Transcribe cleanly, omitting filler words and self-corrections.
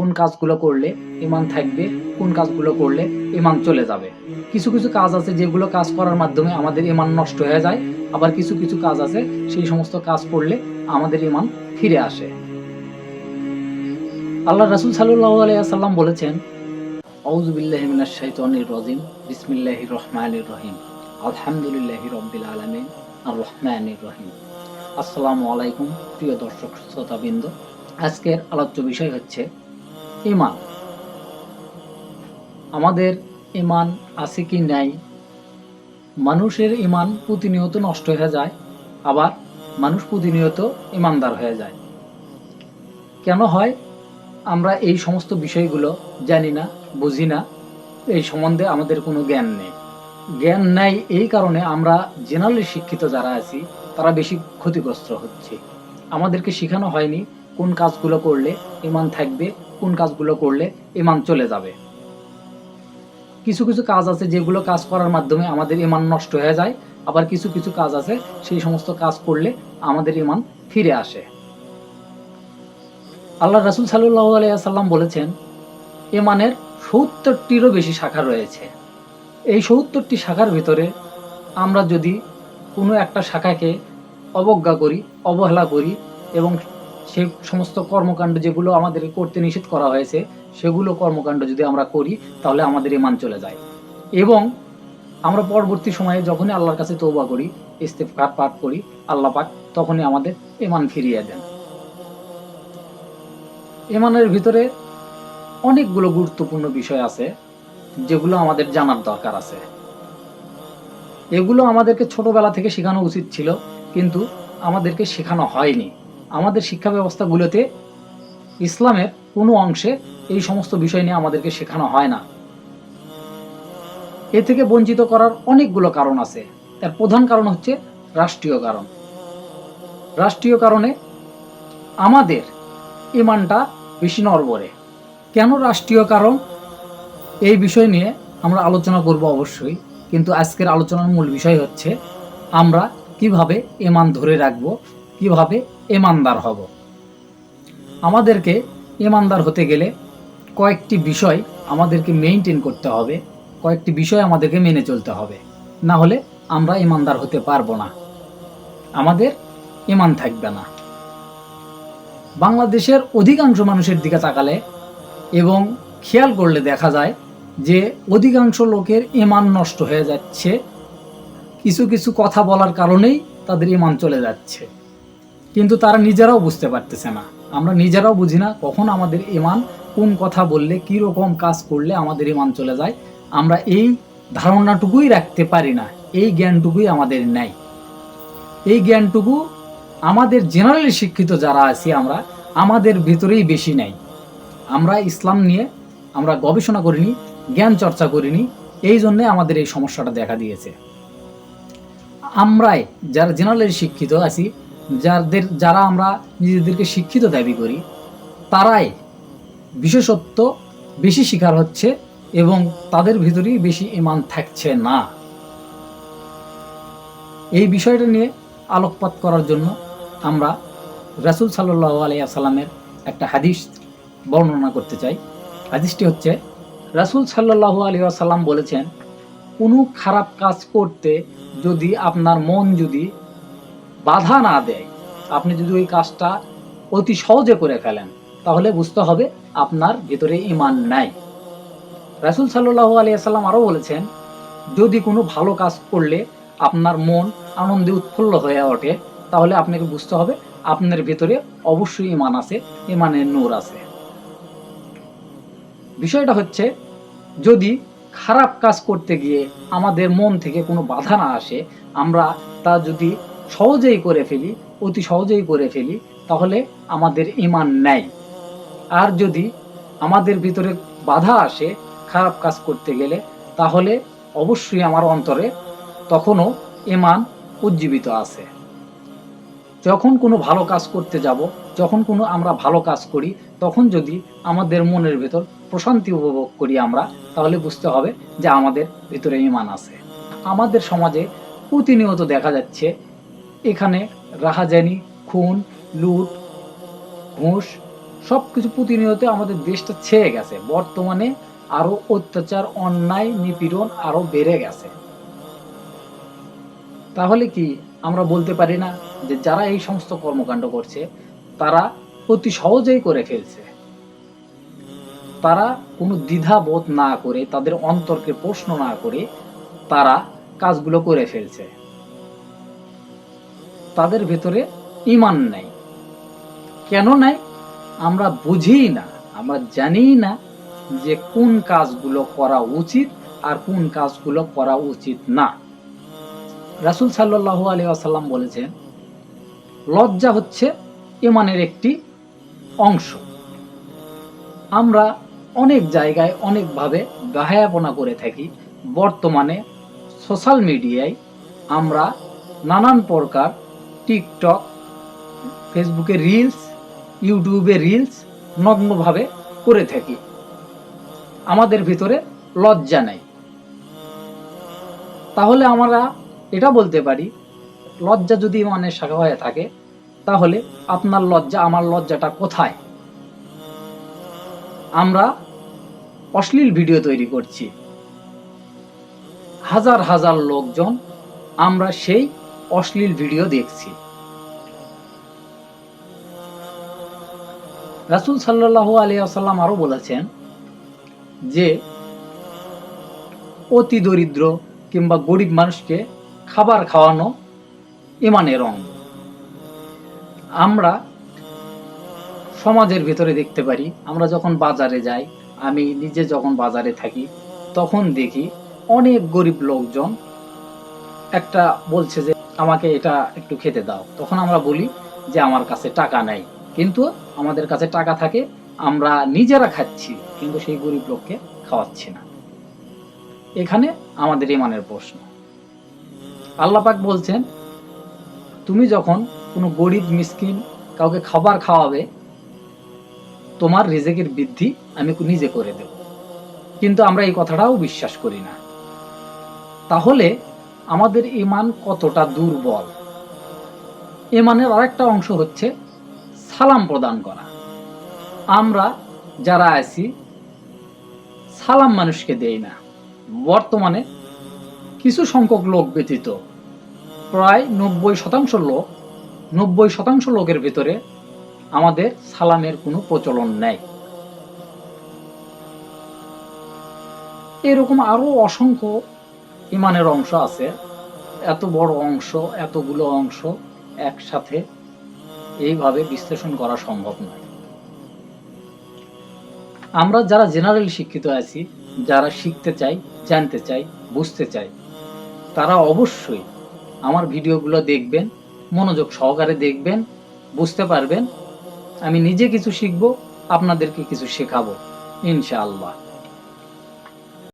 কোন কাজগুলো করলে ঈমান থাকবে, কোন কাজগুলো করলে ঈমান চলে যাবে। কিছু কিছু কাজ আছে যেগুলো কাজ করার মাধ্যমে আমাদের ঈমান নষ্ট হয়ে যায়, আবার কিছু কিছু কাজ আছে সেই সমস্ত কাজ করলে আমাদের ঈমান ফিরে আসে। আল্লাহ রাসূল সাল্লাল্লাহু আলাইহি ওয়াসাল্লাম বলেছেন, আউযু বিল্লাহি মিনাশ শাইতানির রাজিম, বিসমিল্লাহির রহমানির রহিম, আলহামদুলিল্লাহি রাব্বিল আলামিন, আর রহমানির রহিম। আসসালামু আলাইকুম প্রিয় দর্শক শ্রোতাবৃন্দ। আজকের আলোচ্য বিষয় হচ্ছে ঈমান। আমাদের ঈমান আছে কি নাই? মানুষের ঈমান প্রতিনিয়ত নষ্ট হয়ে যায়, আবার মানুষ প্রতিনিয়ত ঈমানদার হয়ে যায়। কেন হয়? আমরা এই সমস্ত বিষয়গুলো জানি না, বুঝি না, এই সম্বন্ধে আমাদের কোনো জ্ঞান নেই। জ্ঞান নাই এই কারণে আমরা জেনারেলি শিক্ষিত যারা আছি তারা বেশি ক্ষতিগ্রস্ত হচ্ছে। আমাদেরকে শেখানো হয়নি কোন কাজগুলো করলে ঈমান থাকবে, কোন কাজগুলো করলে ঈমান চলে যাবে। কিছু কিছু কাজ আছে যেগুলো কাজ করার মাধ্যমে আমাদের ঈমান নষ্ট হয়ে যায়, আবার কিছু কিছু কাজ আছে সেই সমস্ত কাজ করলে আমাদের ঈমান ফিরে আসে। আল্লাহ রাসূল সাল্লাল্লাহু আলাইহি ওয়াসাল্লাম বলেছেন, ঈমানের ৭০টিরও বেশি শাখা রয়েছে। এই ৭০টি শাখার ভিতরে আমরা যদি কোনো একটা শাখাকে অবজ্ঞা করি, অবহেলা করি এবং সে সমস্ত কর্মকাণ্ড যেগুলো আমাদের করতে নিষেধ করা হয়েছে সেগুলো কর্মকাণ্ড যদি আমরা করি তাহলে আমাদের ঈমান চলে যায়। এবং আমরা পরবর্তী সময়ে যখনই আল্লাহর কাছে তওবা করি, ইস্তিগফার পাঠ করি, আল্লাহ পাক তখনই আমাদের ঈমান ফিরিয়ে দেন। ঈমানের ভিতরে অনেকগুলো গুরুত্বপূর্ণ বিষয় আছে যেগুলো আমাদের জানার দরকার আছে। এগুলো আমাদেরকে ছোটবেলা থেকে শেখানো উচিত ছিল, কিন্তু আমাদেরকে শেখানো হয়নি। আমাদের শিক্ষা ব্যবস্থাগুলোতে ইসলামের কোনো অংশে এই সমস্ত বিষয় নিয়ে আমাদেরকে শেখানো হয় না। এ থেকে বঞ্চিত করার অনেকগুলো কারণ আছে। এর প্রধান কারণ হচ্ছে রাষ্ট্রীয় কারণ। রাষ্ট্রীয় কারণে আমাদের ঈমানটা বেশি নড়বড়ে। কেন রাষ্ট্রীয় কারণ? এই বিষয় নিয়ে আমরা আলোচনা করব অবশ্যই, কিন্তু আজকের আলোচনার মূল বিষয় হচ্ছে আমরা কিভাবে ঈমান ধরে রাখব, কিভাবে ঈমানদার হব। আমাদেরকে ঈমানদার হতে গেলে কয়েকটি বিষয় আমাদেরকে মেইনটেইন করতে হবে, কয়েকটি বিষয় আমাদেরকে মেনে চলতে হবে, না হলে আমরা ঈমানদার হতে পারবো না, আমাদের ঈমান থাকবে না। বাংলাদেশের অধিকাংশ মানুষের দিকে তাকালে এবং খেয়াল করলে দেখা যায় যে অধিকাংশ লোকের ঈমান নষ্ট হয়ে যাচ্ছে কিছু কিছু কথা বলার কারণেই তাদের ঈমান চলে যাচ্ছে, কিন্তু তারা নিজেরাও বুঝতে পারতেছে না। আমরা নিজেরাও বুঝি না কখন আমাদের ঈমান, কোন কথা বললে, কি রকম কাজ করলে আমাদের ঈমান চলে যায়। আমরা এই ধারণাটুকুই রাখতে পারি না, এই জ্ঞানটুকুই আমাদের নাই। এই জ্ঞানটুকু আমাদের জেনারেলি শিক্ষিত যারা আছি আমরা, আমাদের ভিতরেই বেশি নাই। আমরা ইসলাম নিয়ে আমরা গবেষণা করিনি, জ্ঞান চর্চা করিনি, এই জন্যে আমাদের এই সমস্যাটা দেখা দিয়েছে। আমরাই যারা জেনারেলি শিক্ষিত আছি, যারা আমরা নিজেদেরকে শিক্ষিত দাবি করি, তারাই বিশেষত্ব বেশি শিকার হচ্ছে এবং তাদের ভিতরেই বেশি ঈমান থাকছে না। এই বিষয়টা নিয়ে আলোকপাত করার জন্য আমরা রাসূল সাল্লাল্লাহু আলাইহি ওয়াসাল্লামের একটা হাদিস বর্ণনা করতে চাই। হাদিসটি হচ্ছে, রাসূল সাল্লাল্লাহু আলাইহি ওয়াসাল্লাম বলেছেন, কোনো খারাপ কাজ করতে যদি আপনার মন যদি বাধা না দেয়, আপনি যদি ওই কাজটা অতি সহজে করে ফেলেন, তাহলে বুঝতে হবে আপনার ভিতরে ঈমান নাই। রাসূল সাল্লাল্লাহু আলাইহি ওয়াসাল্লাম আরও বলেছেন, যদি কোনো ভালো কাজ করলে আপনার মন আনন্দে উৎফুল্ল হয়ে ওঠে, তাহলে আপনাকে বুঝতে হবে আপনার ভিতরে অবশ্যই ঈমান আছে, ঈমানের নূর আছে। বিষয়টা হচ্ছে, যদি খারাপ কাজ করতে গিয়ে আমাদের মন থেকে কোনো বাধা না আসে, আমরা তা যদি সহজেই করে ফেলি, অতি সহজেই করে ফেলি, তাহলে আমাদের ঈমান নাই। আর যদি আমাদের ভিতরে বাধা আসে খারাপ কাজ করতে গেলে, তাহলে অবশ্যই আমার অন্তরে তখনও ঈমান উজ্জীবিত আছে। যখন কোনো ভালো কাজ করতে যাব, যখন কোনো আমরা ভালো কাজ করি, তখন যদি আমাদের মনের ভেতর প্রশান্তি উপভোগ করি আমরা, তাহলে বুঝতে হবে যে আমাদের ভিতরে ঈমান আছে। আমাদের সমাজে প্রতিনিয়ত দেখা যাচ্ছে এখানে রাহাজানি, খুন, লুট, ঘুষ সবকিছু প্রতিনিয়ত আমাদের দেশটা ছেয়ে গেছে। বর্তমানে আরো অত্যাচার, অন্যায়, নিপীড়ন আরো বেড়ে গেছে। তাহলে কি আমরা বলতে পারি না যে যারা এই সমস্ত কর্মকাণ্ড করছে তারা অতি সহজেই করে ফেলছে? তারা কোনো দ্বিধাবোধ না করে, তাদের অন্তরকে প্রশ্ন না করে তারা কাজগুলো করে ফেলছে। তাদের ভেতরে ঈমান নাই। কেন নাই? আমরা বুঝিই না, আমরা জানিই না যে কোন কাজগুলো করা উচিত আর কোন কাজগুলো করা উচিত না। রাসূল সাল্লাল্লাহু আলাইহি ওয়াসাল্লাম বলেছেন, লজ্জা হচ্ছে ঈমানের একটি অংশ। আমরা অনেক জায়গায় অনেকভাবে গাহায়াপনা করে থাকি। বর্তমানে সোশ্যাল মিডিয়ায় আমরা নানান প্রকার টিকটক, ফেসবুকে রিলস, ইউটিউবে রিলস নগ্নভাবে করে থাকি। আমাদের ভিতরে লজ্জা নেই। তাহলে আমরা এটা বলতে পারি, লজ্জা যদি ঈমানের শাখা হয়ে থাকে তাহলে আপনার লজ্জা আমার লজ্জাটা কোথায়? আমরা অশ্লীল ভিডিও তৈরি করছি, হাজার হাজার লোকজন আমরা সেই অশ্লীল ভিডিও দেখছি। রাসূল সাল্লাল্লাহু আলাইহি ওয়াসাল্লাম আরো বলেছেন যে অতি দরিদ্র কিংবা গরিব মানুষকে খাবার খাওয়ানো ঈমানের অঙ্গ। আমরা সমাজের ভিতরে দেখতে পারি, আমরা যখন বাজারে যাই, আমি নিজে যখন বাজারে থাকি তখন দেখি অনেক গরিব লোকজন একটা বলছে যে আমাকে এটা একটু খেতে দাও। তখন আমরা বলি যে আমার কাছে টাকা নাই, কিন্তু আমাদের কাছে টাকা থাকে, আমরা নিজেরা খাচ্ছি কিন্তু সেই গরিব লোককে খাওয়াচ্ছি না। এখানে আমাদের ঈমানের প্রশ্ন। আল্লাহ পাক বলছেন, তুমি যখন কোনো গরিব মিসকিন কাউকে খাবার খাওয়াবে, তোমার রিজিকের বৃদ্ধি আমি নিজে করে দেব। কিন্তু আমরা এই কথাটাও বিশ্বাস করি না। তাহলে আমাদের ঈমান কতটা দুর্বল। ঈমানের আরেকটা অংশ হচ্ছে সালাম প্রদান করা। আমরা যারা আছি সালাম মানুষকে দেই না। বর্তমানে কিছু সংখ্যক লোক ব্যতীত প্রায় 90% লোকের ভিতরে আমাদের সালামের কোনো প্রচলন নেই। এরকম আরো অসংখ্য ঈমানের অংশ আছে। এত বড় অংশ, এতগুলো অংশ একসাথে এইভাবে বিশ্লেষণ করা সম্ভব নয়। আমরা যারা জেনারেল শিক্ষিত আছি, যারা শিখতে চাই, জানতে চাই, বুঝতে চাই, তারা অবশ্যই আমার ভিডিওগুলো দেখবেন, মনোযোগ সহকারে দেখবেন, বুঝতে পারবেন। আমি নিজে কিছু শিখবো, আপনাদেরকে কিছু শেখাবো ইনশাআল্লাহ।